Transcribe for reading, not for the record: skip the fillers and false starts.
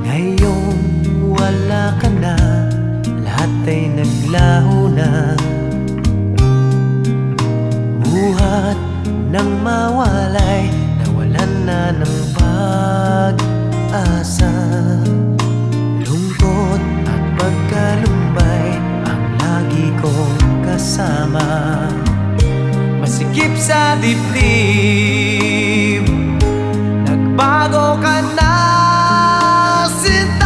Ngayong wala ka na, lahat ay naglaho na. Buhat ng mawalay, nawalan na ng pag-asa. Lungkot at pagkalumbay ang lagi kong kasama. Masikip sa dibdib, nagbago ka na, sinta.